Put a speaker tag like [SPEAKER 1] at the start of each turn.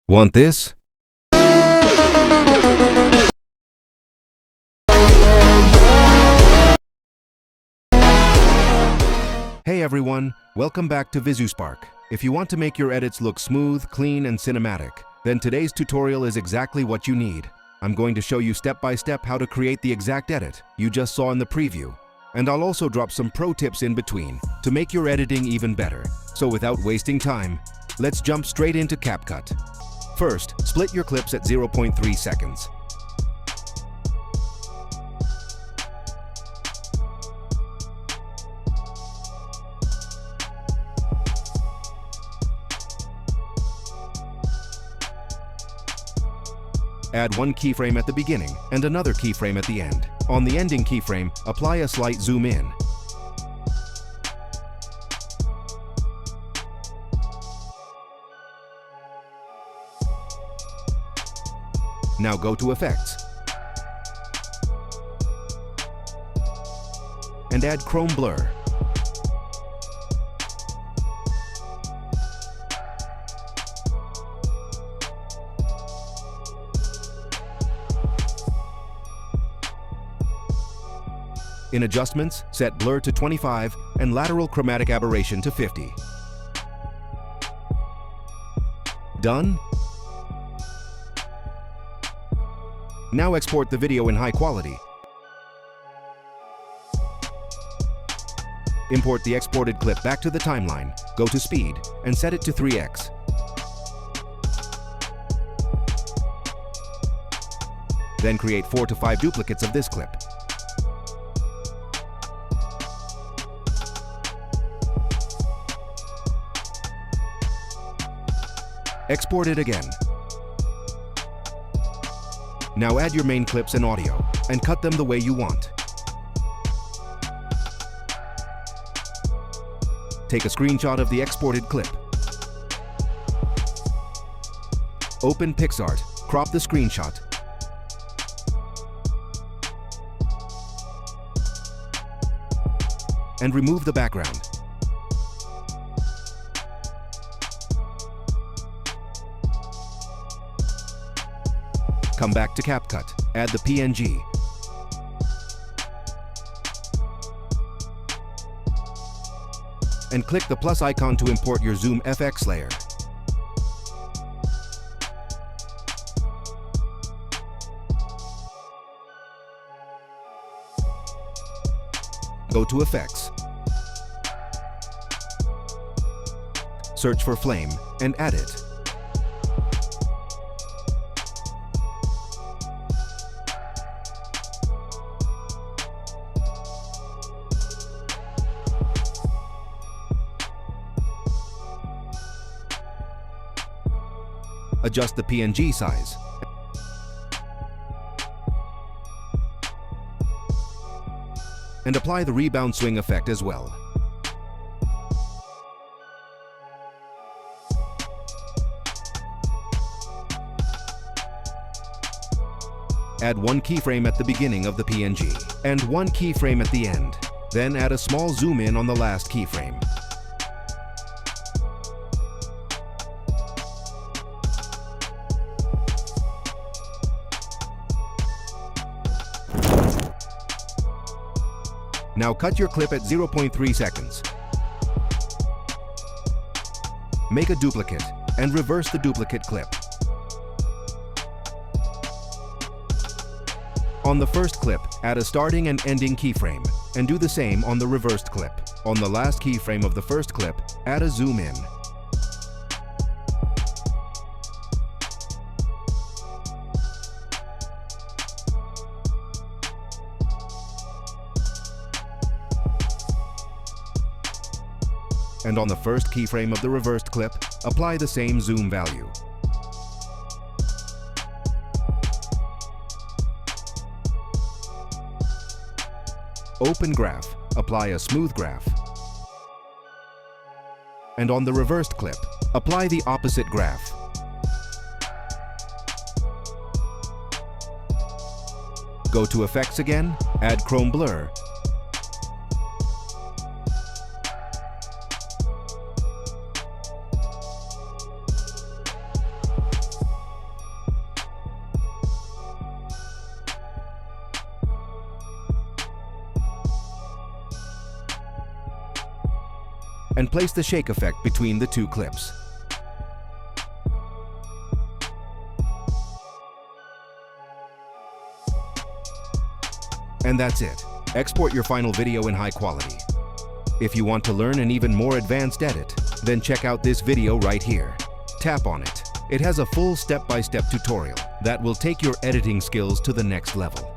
[SPEAKER 1] Want this? Hey everyone, welcome back to VisuSpark. If you want to make your edits look smooth, clean, and cinematic, then today's tutorial is exactly what you need. I'm going to show you step by step how to create the exact edit you just saw in the preview. And I'll also drop some pro tips in between to make your editing even better. So without wasting time, let's jump straight into CapCut. First, split your clips at 0.3 seconds. Add one keyframe at the beginning and another keyframe at the end. On the ending keyframe, apply a slight zoom in. Now go to Effects and add Chrome Blur. In Adjustments, set Blur to 25 and Lateral Chromatic Aberration to 50. Done? Now export the video in high quality. Import the exported clip back to the timeline, go to Speed, and set it to 3x. Then create 4 to 5 duplicates of this clip. Export it again. Now add your main clips and audio, and cut them the way you want. Take a screenshot of the exported clip. Open PicsArt, crop the screenshot. And remove the background. Come back to CapCut, add the PNG. And click the plus icon to import your Zoom FX layer. Go to Effects. Search for Flame and add it. Adjust the PNG size. And apply the rebound swing effect as well. Add one keyframe at the beginning of the PNG and one keyframe at the end. Then add a small zoom in on the last keyframe. Now cut your clip at 0.3 seconds. Make a duplicate and reverse the duplicate clip. On the first clip, add a starting and ending keyframe, and do the same on the reversed clip. On the last keyframe of the first clip, add a zoom in. And on the first keyframe of the reversed clip, apply the same zoom value. Open Graph, apply a smooth graph. And on the reversed clip, apply the opposite graph. Go to Effects again, add Chrome Blur, and place the shake effect between the two clips. And that's it. Export your final video in high quality. If you want to learn an even more advanced edit, then check out this video right here. Tap on it. It has a full step-by-step tutorial that will take your editing skills to the next level.